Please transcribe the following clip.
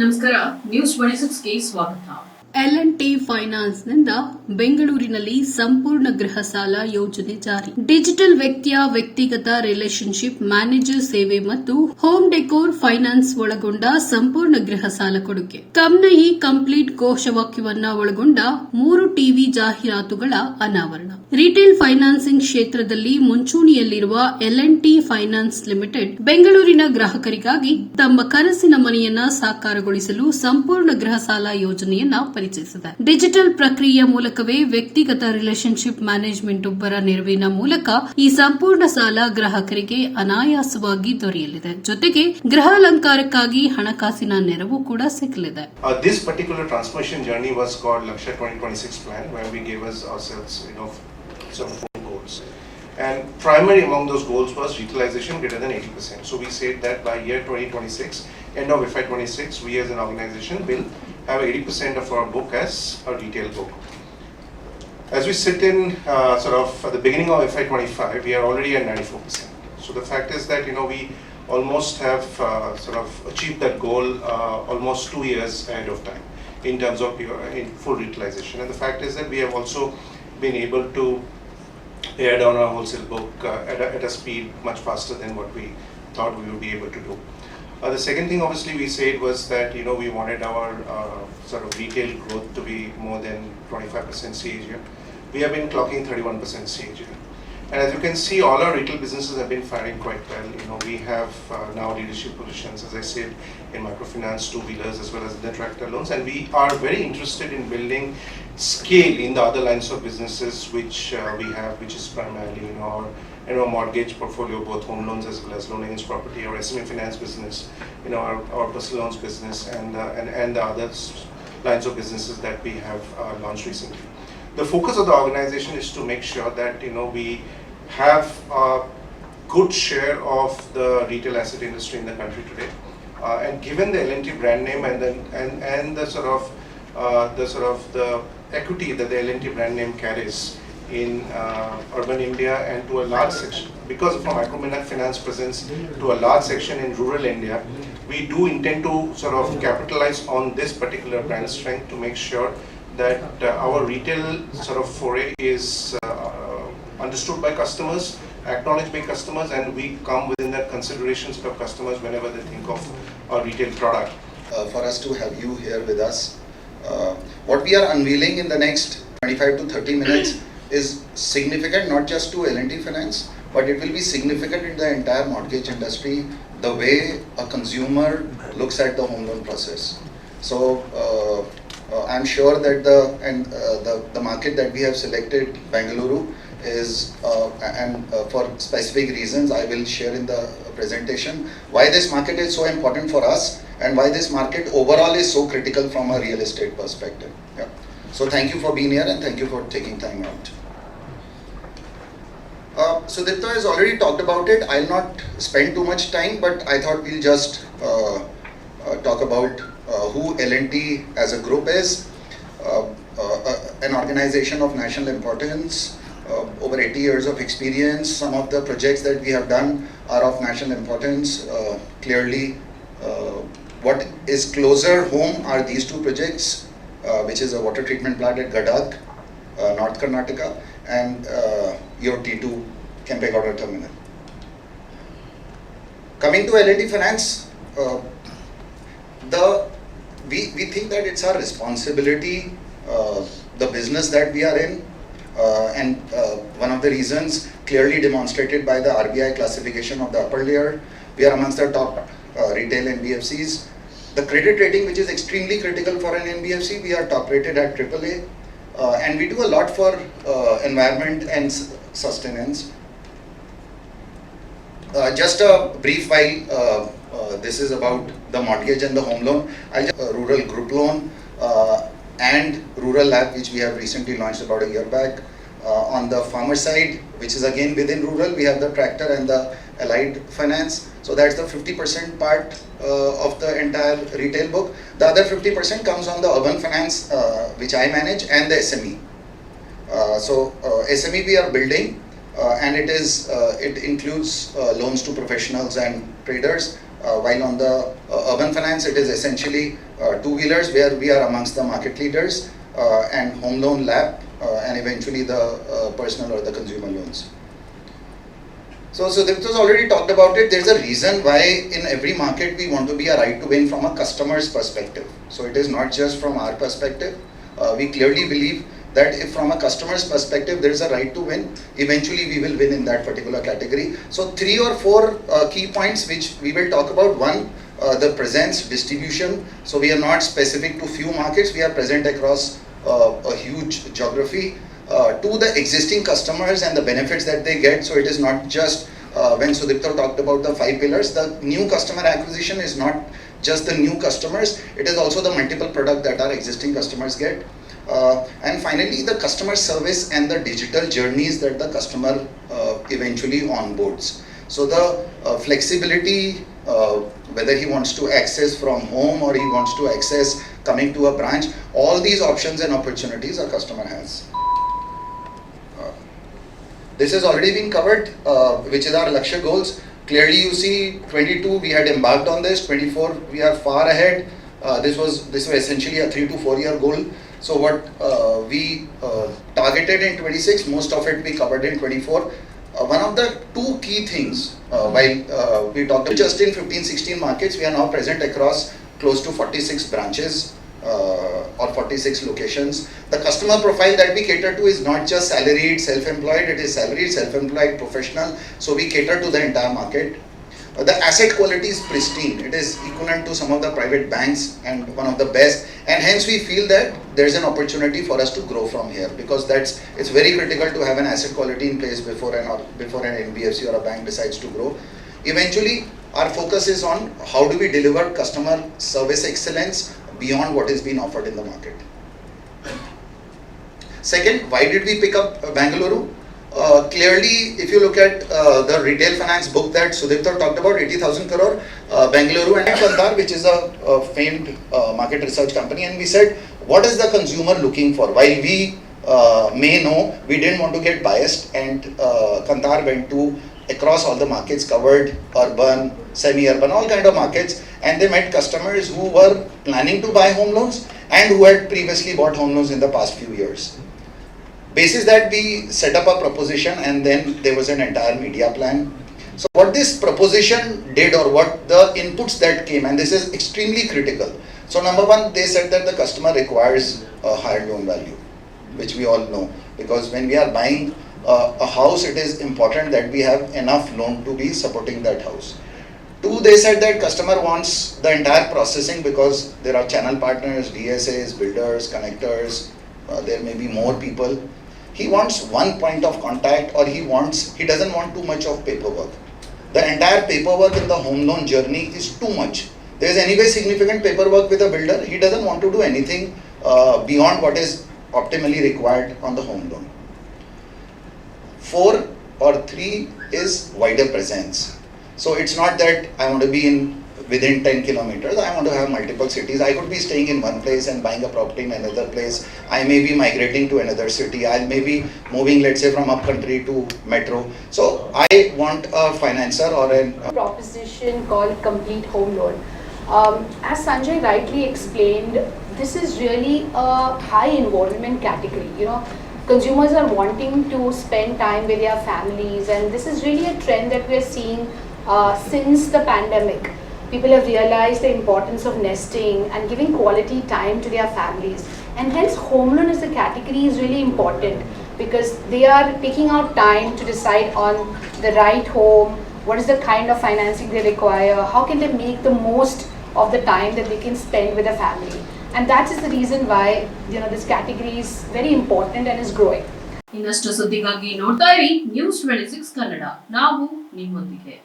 ನಮಸ್ಕಾರ, ನ್ಯೂಸ್ 26ಗೆ ಸ್ವಾಗತ. L&T ಫೈನಾನ್ಸ್ನಿಂದ ಬೆಂಗಳೂರಿನಲ್ಲಿ ಸಂಪೂರ್ಣ ಗೃಹ ಸಾಲ ಯೋಜನೆ ಜಾರಿ. ಡಿಜಿಟಲ್ ವ್ಯಕ್ತಿಯ ವ್ಯಕ್ತಿಗತ ರಿಲೇಶನ್ಶಿಪ್ ಮ್ಯಾನೇಜರ್ ಸೇವೆ ಮತ್ತು ಹೋಮ್ ಡೆಕೋರ್ ಫೈನಾನ್ಸ್ ಒಳಗೊಂಡ ಸಂಪೂರ್ಣ ಗೃಹ ಸಾಲ ಕೊಡುಗೆ. ಕಮ್ನಹಿ ಕಂಪ್ಲೀಟ್ ಘೋಷವಾಕ್ಯವನ್ನ ಒಳಗೊಂಡ 3 ಟಿವಿ ಜಾಹೀರಾತುಗಳ ಅನಾವರಣ. ರಿಟೇಲ್ ಫೈನಾನ್ಸಿಂಗ್ ಕ್ಷೇತ್ರದಲ್ಲಿ ಮುಂಚೂಣಿಯಲ್ಲಿರುವ L&T ಫೈನಾನ್ಸ್ ಲಿಮಿಟೆಡ್ ಬೆಂಗಳೂರಿನ ಗ್ರಾಹಕರಿಗಾಗಿ ತಮ್ಮ ಕನಸಿನ ಮನೆಯನ್ನ ಸಾಕಾರಗೊಳಿಸಲು ಸಂಪೂರ್ಣ ಗೃಹ ಸಾಲ ಯೋಜನೆಯನ್ನ ಪರಿಚಯಿಸಿದೆ. ಡಿಜಿಟಲ್ ಪ್ರಕ್ರಿಯೆಯ ಮೂಲಕವೇ ವ್ಯಕ್ತಿಗತ ರಿಲೇಶನ್ಶಿಪ್ ಮ್ಯಾನೇಜ್ಮೆಂಟ್ ಒಬ್ಬರ ನೆರವಿನ ಮೂಲಕ ಈ ಸಂಪೂರ್ಣ ಸಾಲ ಗ್ರಾಹಕರಿಗೆ ಅನಾಯಾಸವಾಗಿ ದೊರೆಯಲಿದೆ. ಜೊತೆಗೆ ಗೃಹಾಲಂಕಾರಕ್ಕಾಗಿ ಹಣಕಾಸಿನ ನೆರವು ಕೂಡ ಸಿಗಲಿದೆ. This particular transformation journey was called Lakshya 2026 plan, where we gave ourselves, some 4 goals. And primary among those goals was retailization greater than 80%. So we said that by year 2026, end of FY26, we as an organization will have 80% of our book as a retail book. As we sit in at the beginning of FY25, we are already at 94%. So the fact is that we almost have achieved that goal almost 2 years ahead of time in terms of in full retailization. And the fact is that we have also been able to pare down our wholesale book at a speed much faster than what we thought we would be able to do. The second thing obviously we said was that we wanted our retail growth to be more than 25% CAGR. We have been clocking 31% CAGR. And as you can see, all our retail businesses have been firing quite well. We have now leadership positions, as I said, in microfinance, two-wheelers, as well as the tractor loans. And we are very interested in building scale in the other lines of businesses which we have, which is primarily our mortgage portfolio, both home loans as well as loan against property, our SME finance business, our personal loans business, and the other lines of businesses that we have launched recently. The focus of the organization is to make sure that we have a good share of the retail asset industry in the country today, and given the L&T brand name and the equity that the L&T brand name carries in urban India and to a large section, because of our microfinance presence to a large section in rural India, we do intend to capitalize on this particular brand strength to make sure that our retail foray is understood by customers, acknowledged by customers, and we come within that consideration set of customers whenever they think of our retail product. For us to have you here with us, what we are unveiling in the next 25 to 30 minutes is significant not just to L&T Finance, but it will be significant in the entire mortgage industry, the way a consumer looks at the home loan process. So I'm sure that the market that we have selected, Bengaluru, is for specific reasons I will share in the presentation why this market is so important for us and why this market overall is so critical from a real estate perspective. Yeah. So thank you for being here and thank you for taking time out. Sudipta has already talked about it. I'll not spend too much time, but I thought we'll just talk about who L&T as a group is. An organization of national importance, over 80 years of experience. Some of the projects that we have done are of national importance. Clearly, what is closer home are these 2 projects, which is a water treatment plant at Gadag, North Karnataka, and your T2 Kempegowda terminal. Coming to L&T Finance, we think that it's our responsibility, the business that we are in, and one of the reasons clearly demonstrated by the RBI classification of the upper layer, we are amongst the top retail NBFCs. The credit rating, which is extremely critical for an NBFC, we are top rated at AAA, and we do a lot for environment and sustenance. Just a brief while this is about the mortgage and the home loan. Rural group loan and rural lab, which we have recently launched about a year back. On the farmer side, which is again within rural, we have the tractor and the allied finance. So that's the 50% part of the entire retail book. The other 50% comes on the urban finance, which I manage, and the SME. SME we are building, and it includes loans to professionals and traders, while on the urban finance, it is essentially two-wheelers where we are amongst the market leaders, and home loan LAP, and eventually the personal or the consumer loans. So this was already talked about it. There's a reason why in every market we want to be a right to win from a customer's perspective. So it is not just from our perspective. We clearly believe that if from a customer's perspective there is a right to win, eventually we will win in that particular category. So 3 or 4 key points which we will talk about. One, the presence, distribution. So we are not specific to few markets. We are present across a huge geography. To the existing customers and the benefits that they get. So it is not just when Sudipta talked about the 5 pillars, the new customer acquisition is not just the new customers, it is also the multiple product that our existing customers get. And finally, the customer service and the digital journeys that the customer eventually onboards. So the flexibility, whether he wants to access from home or he wants to access coming to a branch, all these options and opportunities a customer has. This has already been covered, which is our Lakshya goals. Clearly you see 22 we had embarked on this, 24 we are far ahead. This was essentially a 3 to 4 year goal. So what we targeted in 26, most of it we covered in 24. One of the 2 key things, while we talked just in 15-16 markets, we are now present across close to 46 branches. Or 46 locations. The customer profile that we cater to is not just salaried, self-employed, it is salaried, self-employed, professional. So we cater to the entire market. The asset quality is pristine. It is equivalent to some of the private banks and one of the best. And hence we feel that there is an opportunity for us to grow from here, because it's very critical to have an asset quality in place before an NBFC or a bank decides to grow. Eventually, our focus is on how do we deliver customer service excellence beyond what is being offered in the market. Second, why did we pick up Bengaluru? Clearly, if you look at the retail finance book that Sudipta talked about, 80,000 crore, Bengaluru and Kandar, which is a famed market research company, and we said, what is the consumer looking for? While we may know, we didn't want to get biased, and Kandar went to across all the markets, covered urban, semi-urban, all kind of markets, and they met customers who were planning to buy home loans and who had previously bought home loans in the past few years. Basis that we set up a proposition, and then there was an entire media plan. So what this proposition did, or what the inputs that came, and this is extremely critical. So number one, they said that the customer requires a higher loan value, which we all know, because when we are buying a house, it is important that we have enough loan to be supporting that house. 2, they said that customer wants the entire processing, because there are channel partners, DSAs, builders, connectors, there may be more people. He wants one point of contact, or he doesn't want too much of paperwork. The entire paperwork in the home loan journey is too much. There is anyway significant paperwork with a builder. He doesn't want to do anything beyond what is optimally required on the home loan. 4 or 3 is wider presence. So it's not that I want to be within 10 kilometers, I want to have multiple cities. I could be staying in one place and buying a property in another place. I may be migrating to another city. I may be moving, let's say, from up country to metro. So I want a financer or a proposition called Complete Home Loan. As Sanjay rightly explained, this is really a high involvement category. Consumers are wanting to spend time with their families, and this is really a trend that we are seeing since the pandemic. People have realized the importance of nesting and giving quality time to their families, and hence home loan as a category is really important, because they are taking out time to decide on the right home, what is the kind of financing they require, how can they make the most of the time that they can spend with a family. And that is the reason why this category is very important and is growing. ಇನ್ನಷ್ಟು ಸುದ್ದಿಗಾಗಿ ನೋಡ್ತಾ ಇರಿ news 26 Kannada. ನಾವು ನಿಮ್ಮೊಂದಿಗೆ.